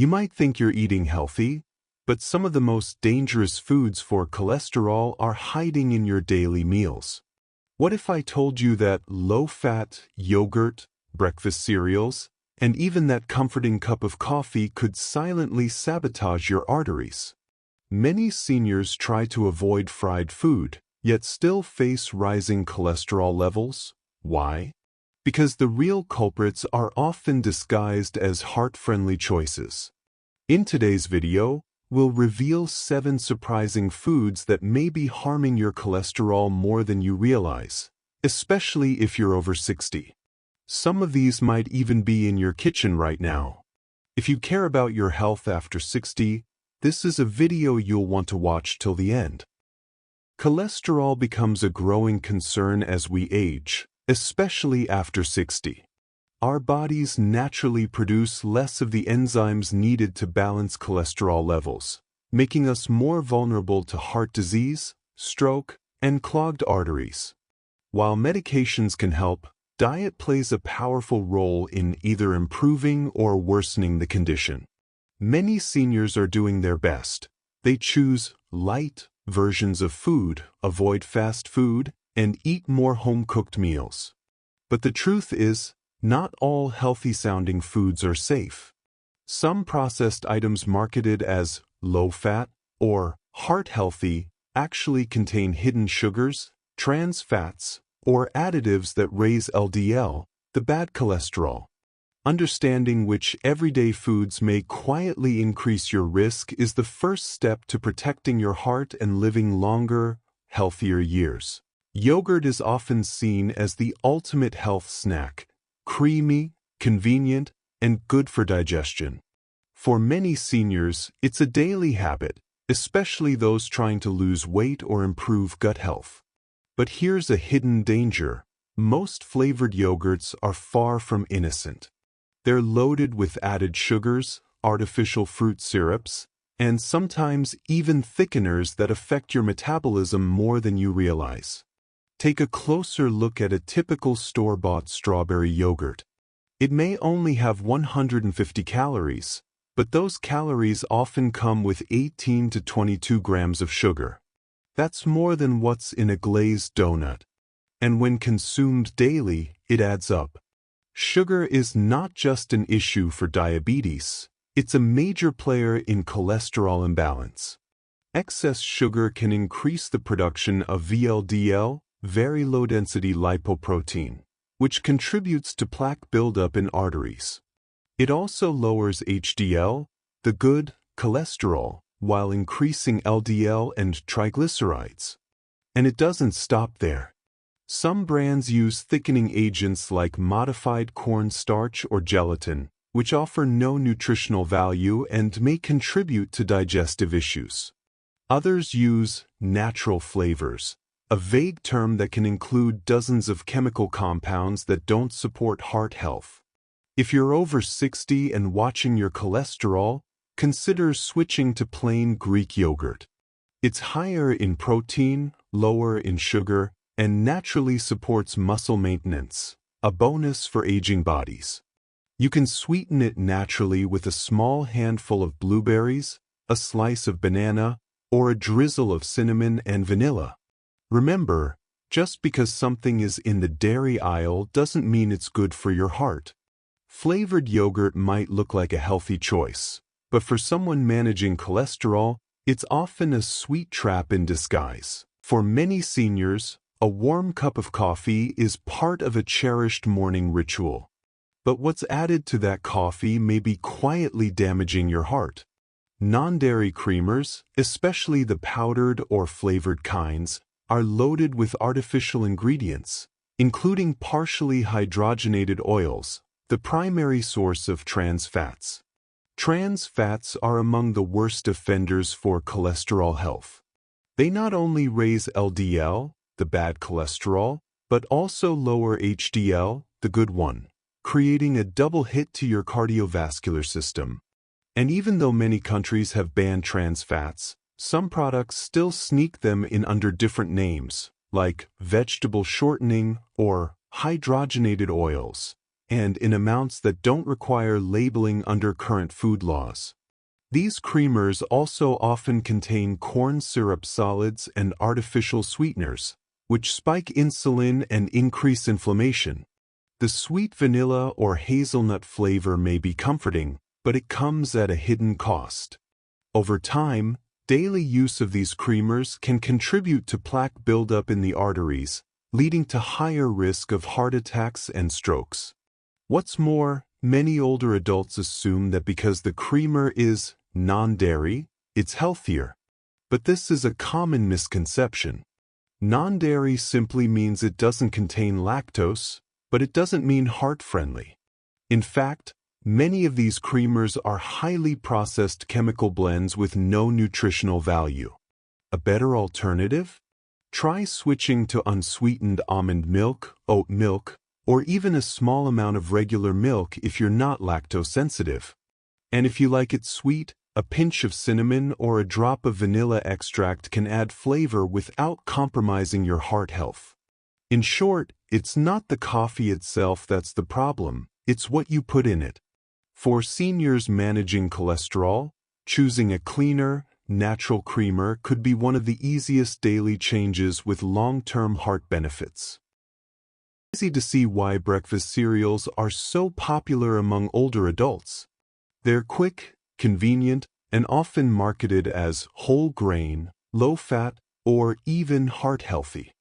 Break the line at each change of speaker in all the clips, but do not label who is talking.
You might think you're eating healthy, but some of the most dangerous foods for cholesterol are hiding in your daily meals. What if I told you that low-fat yogurt, breakfast cereals, and even that comforting cup of coffee could silently sabotage your arteries? Many seniors try to avoid fried food, yet still face rising cholesterol levels. Why? Because the real culprits are often disguised as heart-friendly choices. In today's video, we'll reveal 7 surprising foods that may be harming your cholesterol more than you realize, especially if you're over 60. Some of these might even be in your kitchen right now. If you care about your health after 60, this is a video you'll want to watch till the end. Cholesterol becomes a growing concern as we age, especially after 60. Our bodies naturally produce less of the enzymes needed to balance cholesterol levels, making us more vulnerable to heart disease, stroke, and clogged arteries. While medications can help, diet plays a powerful role in either improving or worsening the condition. Many seniors are doing their best. They choose light versions of food, avoid fast food, and eat more home-cooked meals. But the truth is, not all healthy-sounding foods are safe. Some processed items marketed as low-fat or heart-healthy actually contain hidden sugars, trans fats, or additives that raise LDL, the bad cholesterol. Understanding which everyday foods may quietly increase your risk is the first step to protecting your heart and living longer, healthier years. Yogurt is often seen as the ultimate health snack. Creamy, convenient, and good for digestion. For many seniors, it's a daily habit, especially those trying to lose weight or improve gut health. But here's a hidden danger. Most flavored yogurts are far from innocent. They're loaded with added sugars, artificial fruit syrups, and sometimes even thickeners that affect your metabolism more than you realize. Take a closer look at a typical store-bought strawberry yogurt. It may only have 150 calories, but those calories often come with 18 to 22 grams of sugar. That's more than what's in a glazed donut. And when consumed daily, it adds up. Sugar is not just an issue for diabetes, it's a major player in cholesterol imbalance. Excess sugar can increase the production of VLDL, very low-density lipoprotein, which contributes to plaque buildup in arteries. It also lowers HDL, the good cholesterol, while increasing LDL and triglycerides. And it doesn't stop there. Some brands use thickening agents like modified cornstarch or gelatin, which offer no nutritional value and may contribute to digestive issues. Others use natural flavors, a vague term that can include dozens of chemical compounds that don't support heart health. If you're over 60 and watching your cholesterol, consider switching to plain Greek yogurt. It's higher in protein, lower in sugar, and naturally supports muscle maintenance, a bonus for aging bodies. You can sweeten it naturally with a small handful of blueberries, a slice of banana, or a drizzle of cinnamon and vanilla. Remember, just because something is in the dairy aisle doesn't mean it's good for your heart. Flavored yogurt might look like a healthy choice, but for someone managing cholesterol, it's often a sweet trap in disguise. For many seniors, a warm cup of coffee is part of a cherished morning ritual. But what's added to that coffee may be quietly damaging your heart. Non-dairy creamers, especially the powdered or flavored kinds, are loaded with artificial ingredients, including partially hydrogenated oils, the primary source of trans fats. Trans fats are among the worst offenders for cholesterol health. They not only raise LDL, the bad cholesterol, but also lower HDL, the good one, creating a double hit to your cardiovascular system. And even though many countries have banned trans fats, some products still sneak them in under different names, like vegetable shortening or hydrogenated oils, and in amounts that don't require labeling under current food laws. These creamers also often contain corn syrup solids and artificial sweeteners, which spike insulin and increase inflammation. The sweet vanilla or hazelnut flavor may be comforting, but it comes at a hidden cost. Over time, daily use of these creamers can contribute to plaque buildup in the arteries, leading to higher risk of heart attacks and strokes. What's more, many older adults assume that because the creamer is non-dairy, it's healthier. But this is a common misconception. Non-dairy simply means it doesn't contain lactose, but it doesn't mean heart-friendly. In fact, many of these creamers are highly processed chemical blends with no nutritional value. A better alternative? Try switching to unsweetened almond milk, oat milk, or even a small amount of regular milk if you're not lactose sensitive. And if you like it sweet, a pinch of cinnamon or a drop of vanilla extract can add flavor without compromising your heart health. In short, it's not the coffee itself that's the problem, it's what you put in it. For seniors managing cholesterol, choosing a cleaner, natural creamer could be one of the easiest daily changes with long-term heart benefits. It's easy to see why breakfast cereals are so popular among older adults. They're quick, convenient, and often marketed as whole grain, low-fat, or even heart-healthy.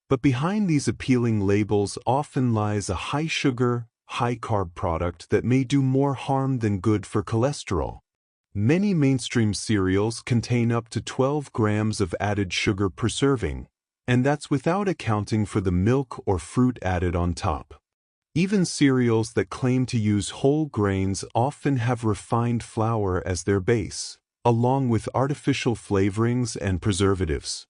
But behind these appealing labels often lies a high-sugar, high-carb product that may do more harm than good for cholesterol. Many mainstream cereals contain up to 12 grams of added sugar per serving, and that's without accounting for the milk or fruit added on top. Even cereals that claim to use whole grains often have refined flour as their base, along with artificial flavorings and preservatives.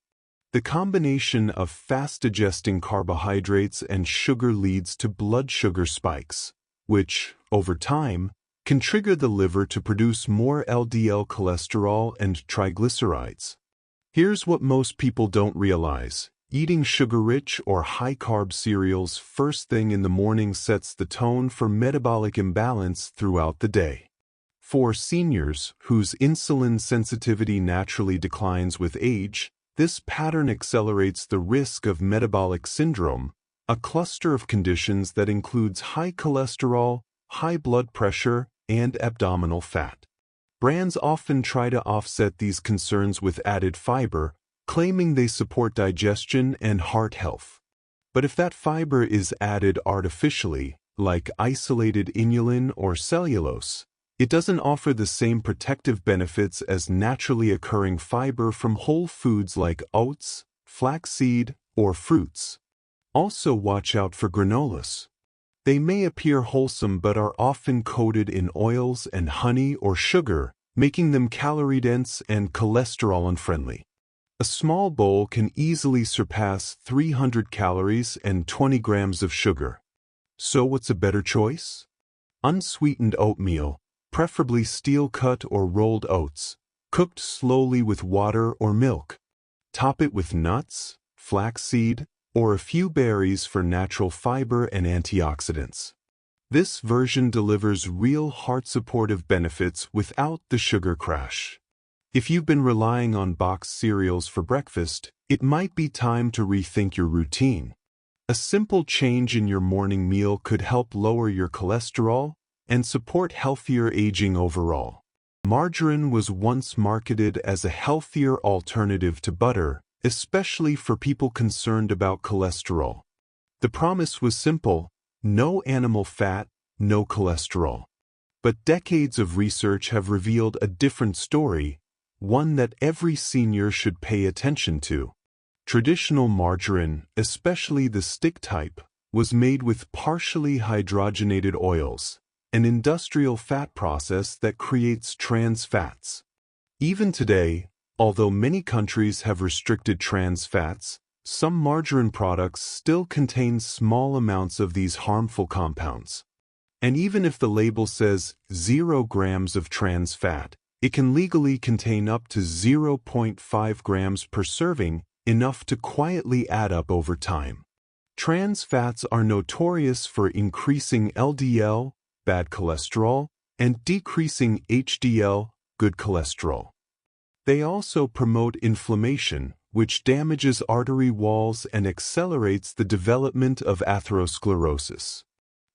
The combination of fast-digesting carbohydrates and sugar leads to blood sugar spikes, which, over time, can trigger the liver to produce more LDL cholesterol and triglycerides. Here's what most people don't realize. Eating sugar-rich or high-carb cereals first thing in the morning sets the tone for metabolic imbalance throughout the day. For seniors whose insulin sensitivity naturally declines with age, this pattern accelerates the risk of metabolic syndrome, a cluster of conditions that includes high cholesterol, high blood pressure, and abdominal fat. Brands often try to offset these concerns with added fiber, claiming they support digestion and heart health. But if that fiber is added artificially, like isolated inulin or cellulose, it doesn't offer the same protective benefits as naturally occurring fiber from whole foods like oats, flaxseed, or fruits. Also watch out for granolas. They may appear wholesome but are often coated in oils and honey or sugar, making them calorie-dense and cholesterol-unfriendly. A small bowl can easily surpass 300 calories and 20 grams of sugar. So what's a better choice? Unsweetened oatmeal, preferably steel-cut or rolled oats, cooked slowly with water or milk. Top it with nuts, flaxseed, or a few berries for natural fiber and antioxidants. This version delivers real heart-supportive benefits without the sugar crash. If you've been relying on boxed cereals for breakfast, it might be time to rethink your routine. A simple change in your morning meal could help lower your cholesterol and support healthier aging overall. Margarine was once marketed as a healthier alternative to butter, especially for people concerned about cholesterol. The promise was simple: no animal fat, no cholesterol. But decades of research have revealed a different story, one that every senior should pay attention to. Traditional margarine, especially the stick type, was made with partially hydrogenated oils, an industrial fat process that creates trans fats. Even today, although many countries have restricted trans fats, some margarine products still contain small amounts of these harmful compounds. And even if the label says 0 grams of trans fat, it can legally contain up to 0.5 grams per serving, enough to quietly add up over time. Trans fats are notorious for increasing LDL, bad cholesterol, and decreasing HDL, good cholesterol. They also promote inflammation, which damages artery walls and accelerates the development of atherosclerosis.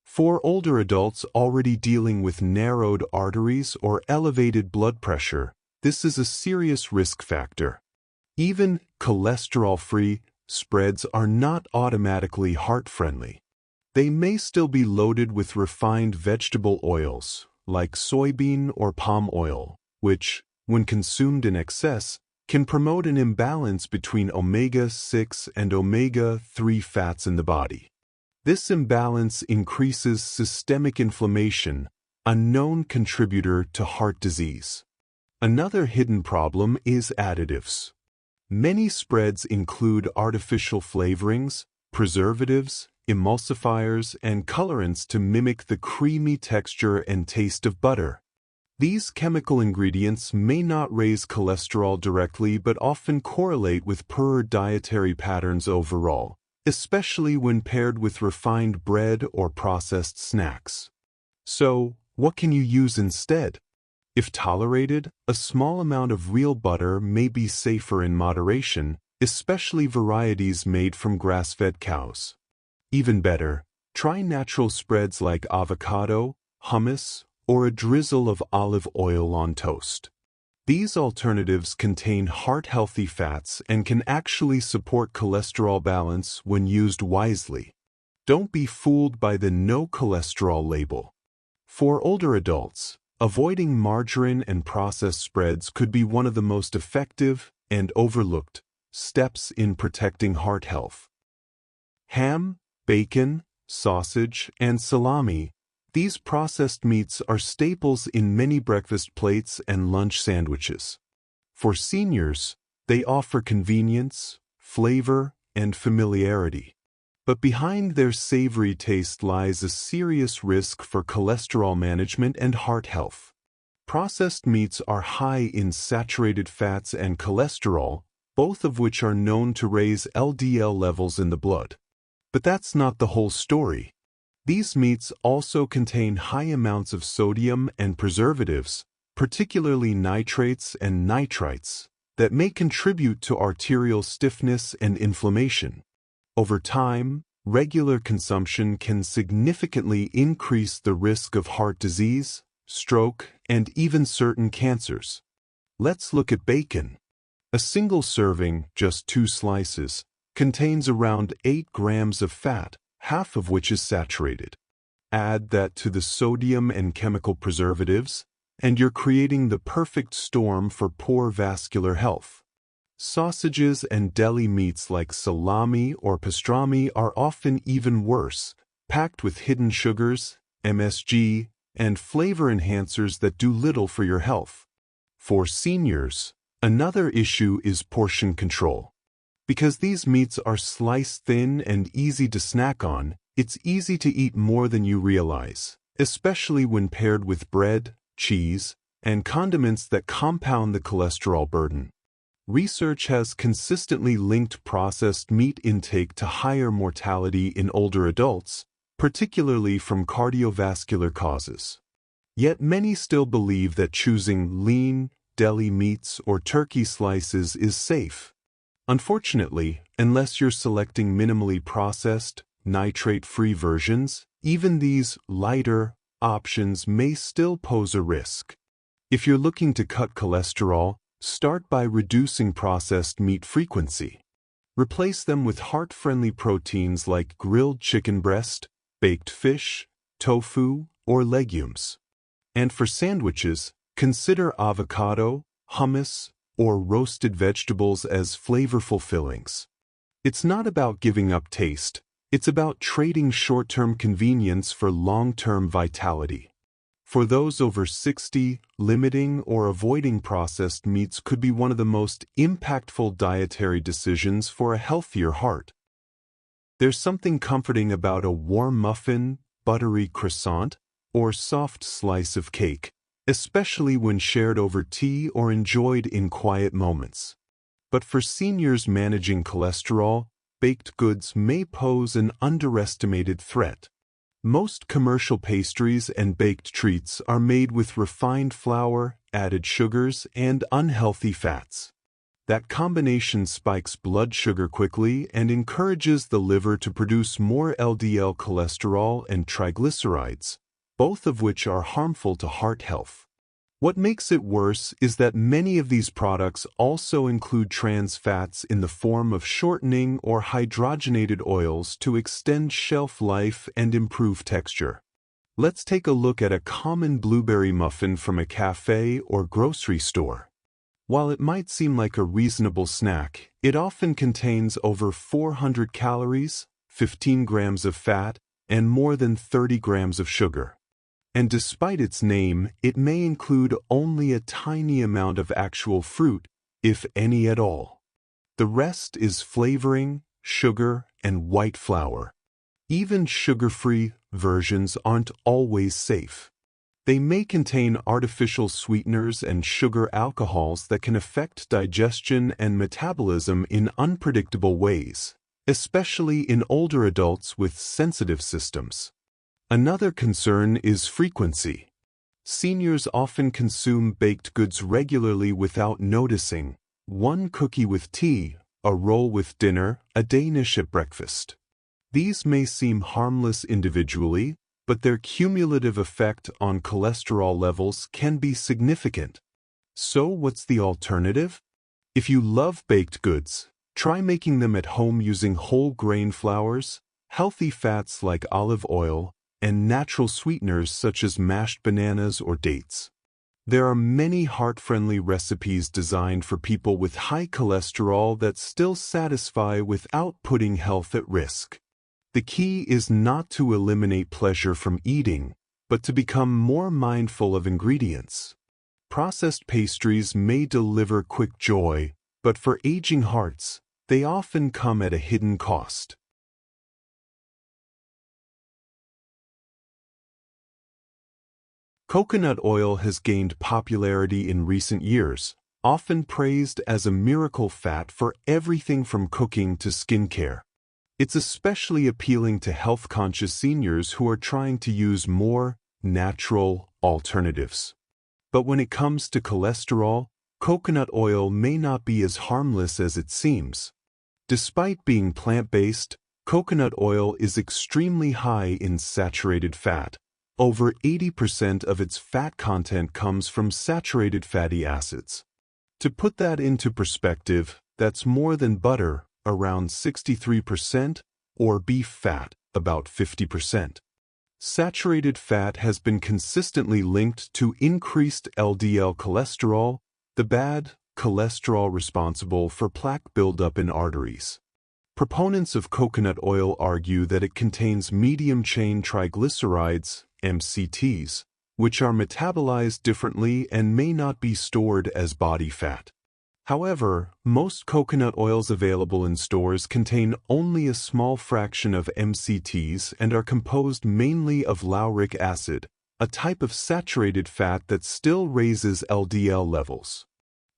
For older adults already dealing with narrowed arteries or elevated blood pressure, this is a serious risk factor. Even cholesterol-free spreads are not automatically heart-friendly. They may still be loaded with refined vegetable oils, like soybean or palm oil, which, when consumed in excess, can promote an imbalance between omega-6 and omega-3 fats in the body. This imbalance increases systemic inflammation, a known contributor to heart disease. Another hidden problem is additives. Many spreads include artificial flavorings, preservatives, emulsifiers, and colorants to mimic the creamy texture and taste of butter. These chemical ingredients may not raise cholesterol directly but often correlate with poorer dietary patterns overall, especially when paired with refined bread or processed snacks. So, what can you use instead? If tolerated, a small amount of real butter may be safer in moderation, especially varieties made from grass-fed cows. Even better, try natural spreads like avocado, hummus, or a drizzle of olive oil on toast. These alternatives contain heart-healthy fats and can actually support cholesterol balance when used wisely. Don't be fooled by the no cholesterol label. For older adults, avoiding margarine and processed spreads could be one of the most effective and overlooked steps in protecting heart health. Ham, bacon, sausage, and salami. These processed meats are staples in many breakfast plates and lunch sandwiches. For seniors, they offer convenience, flavor, and familiarity. But behind their savory taste lies a serious risk for cholesterol management and heart health. Processed meats are high in saturated fats and cholesterol, both of which are known to raise LDL levels in the blood. But that's not the whole story. These meats also contain high amounts of sodium and preservatives, particularly nitrates and nitrites, that may contribute to arterial stiffness and inflammation. Over time, regular consumption can significantly increase the risk of heart disease, stroke, and even certain cancers. Let's look at bacon. A single serving, just 2 slices, contains around 8 grams of fat, half of which is saturated. Add that to the sodium and chemical preservatives, and you're creating the perfect storm for poor vascular health. Sausages and deli meats like salami or pastrami are often even worse, packed with hidden sugars, MSG, and flavor enhancers that do little for your health. For seniors, another issue is portion control. Because these meats are sliced thin and easy to snack on, it's easy to eat more than you realize, especially when paired with bread, cheese, and condiments that compound the cholesterol burden. Research has consistently linked processed meat intake to higher mortality in older adults, particularly from cardiovascular causes. Yet many still believe that choosing lean, deli meats or turkey slices is safe. Unfortunately, unless you're selecting minimally processed, nitrate-free versions, even these lighter options may still pose a risk. If you're looking to cut cholesterol, start by reducing processed meat frequency. Replace them with heart-friendly proteins like grilled chicken breast, baked fish, tofu, or legumes. And for sandwiches, consider avocado, hummus, or roasted vegetables as flavorful fillings. It's not about giving up taste, it's about trading short-term convenience for long-term vitality. For those over 60, limiting or avoiding processed meats could be one of the most impactful dietary decisions for a healthier heart. There's something comforting about a warm muffin, buttery croissant, or soft slice of cake, especially when shared over tea or enjoyed in quiet moments. But for seniors managing cholesterol, baked goods may pose an underestimated threat. Most commercial pastries and baked treats are made with refined flour, added sugars, and unhealthy fats. That combination spikes blood sugar quickly and encourages the liver to produce more LDL cholesterol and triglycerides, both of which are harmful to heart health. What makes it worse is that many of these products also include trans fats in the form of shortening or hydrogenated oils to extend shelf life and improve texture. Let's take a look at a common blueberry muffin from a cafe or grocery store. While it might seem like a reasonable snack, it often contains over 400 calories, 15 grams of fat, and more than 30 grams of sugar. And despite its name, it may include only a tiny amount of actual fruit, if any at all. The rest is flavoring, sugar, and white flour. Even sugar-free versions aren't always safe. They may contain artificial sweeteners and sugar alcohols that can affect digestion and metabolism in unpredictable ways, especially in older adults with sensitive systems. Another concern is frequency. Seniors often consume baked goods regularly without noticing: one cookie with tea, a roll with dinner, a Danish at breakfast. These may seem harmless individually, but their cumulative effect on cholesterol levels can be significant. So what's the alternative? If you love baked goods, try making them at home using whole grain flours, healthy fats like olive oil, and natural sweeteners such as mashed bananas or dates. There are many heart-friendly recipes designed for people with high cholesterol that still satisfy without putting health at risk. The key is not to eliminate pleasure from eating, but to become more mindful of ingredients. Processed pastries may deliver quick joy, but for aging hearts, they often come at a hidden cost. Coconut oil has gained popularity in recent years, often praised as a miracle fat for everything from cooking to skincare. It's especially appealing to health-conscious seniors who are trying to use more natural alternatives. But when it comes to cholesterol, coconut oil may not be as harmless as it seems. Despite being plant-based, coconut oil is extremely high in saturated fat. Over 80% of its fat content comes from saturated fatty acids. To put that into perspective, that's more than butter, around 63%, or beef fat, about 50%. Saturated fat has been consistently linked to increased LDL cholesterol, the bad cholesterol responsible for plaque buildup in arteries. Proponents of coconut oil argue that it contains medium-chain triglycerides, MCTs, which are metabolized differently and may not be stored as body fat. However, most coconut oils available in stores contain only a small fraction of MCTs and are composed mainly of lauric acid, a type of saturated fat that still raises LDL levels.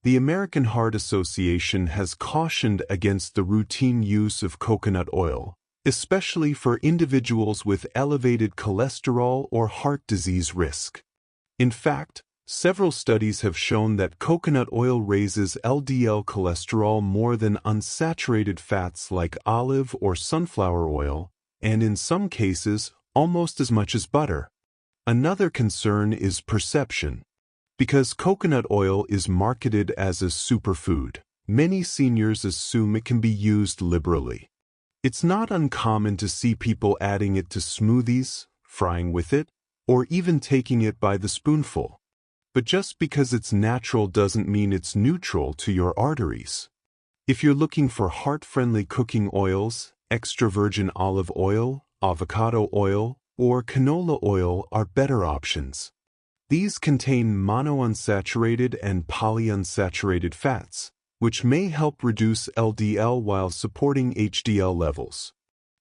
The American Heart Association has cautioned against the routine use of coconut oil, especially for individuals with elevated cholesterol or heart disease risk. In fact, several studies have shown that coconut oil raises LDL cholesterol more than unsaturated fats like olive or sunflower oil, and in some cases, almost as much as butter. Another concern is perception. Because coconut oil is marketed as a superfood, many seniors assume it can be used liberally. It's not uncommon to see people adding it to smoothies, frying with it, or even taking it by the spoonful. But just because it's natural doesn't mean it's neutral to your arteries. If you're looking for heart-friendly cooking oils, extra virgin olive oil, avocado oil, or canola oil are better options. These contain monounsaturated and polyunsaturated fats, which may help reduce LDL while supporting HDL levels.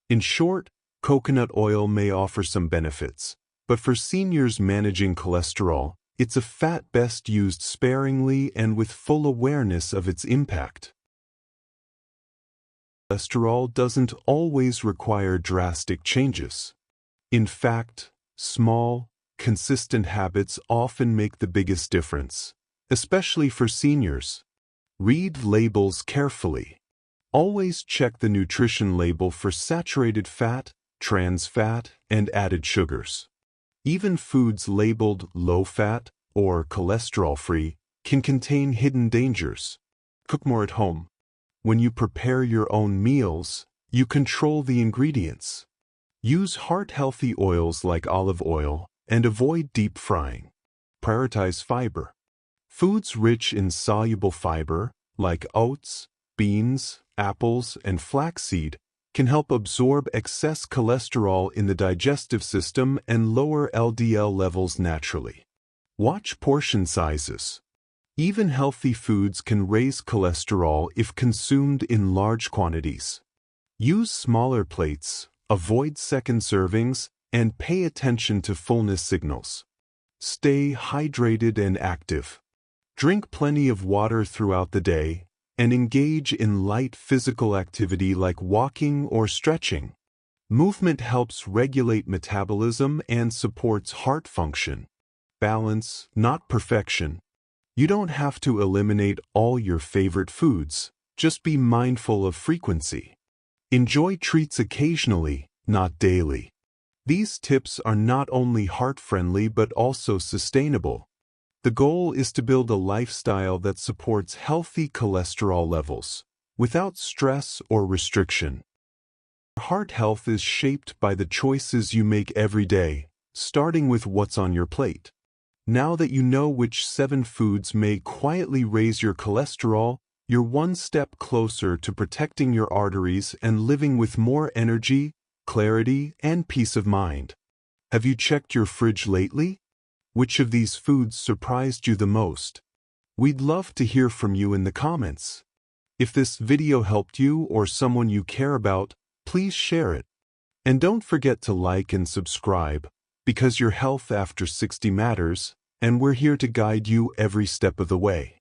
In short, coconut oil may offer some benefits, but for seniors managing cholesterol, it's a fat best used sparingly and with full awareness of its impact. Cholesterol doesn't always require drastic changes. In fact, small, consistent habits often make the biggest difference, especially for seniors. Read labels carefully. Always check the nutrition label for saturated fat, trans fat, and added sugars. Even foods labeled low-fat or cholesterol-free can contain hidden dangers. Cook more at home. When you prepare your own meals, you control the ingredients. Use heart-healthy oils like olive oil and avoid deep frying. Prioritize fiber. Foods rich in soluble fiber, like oats, beans, apples, and flaxseed, can help absorb excess cholesterol in the digestive system and lower LDL levels naturally. Watch portion sizes. Even healthy foods can raise cholesterol if consumed in large quantities. Use smaller plates, avoid second servings, and pay attention to fullness signals. Stay hydrated and active. Drink plenty of water throughout the day, and engage in light physical activity like walking or stretching. Movement helps regulate metabolism and supports heart function. Balance, not perfection. You don't have to eliminate all your favorite foods, just be mindful of frequency. Enjoy treats occasionally, not daily. These tips are not only heart-friendly but also sustainable. The goal is to build a lifestyle that supports healthy cholesterol levels, without stress or restriction. Heart health is shaped by the choices you make every day, starting with what's on your plate. Now that you know which 7 foods may quietly raise your cholesterol, you're one step closer to protecting your arteries and living with more energy, clarity, and peace of mind. Have you checked your fridge lately? Which of these foods surprised you the most? We'd love to hear from you in the comments. If this video helped you or someone you care about, please share it. And don't forget to like and subscribe, because your health after 60 matters, and we're here to guide you every step of the way.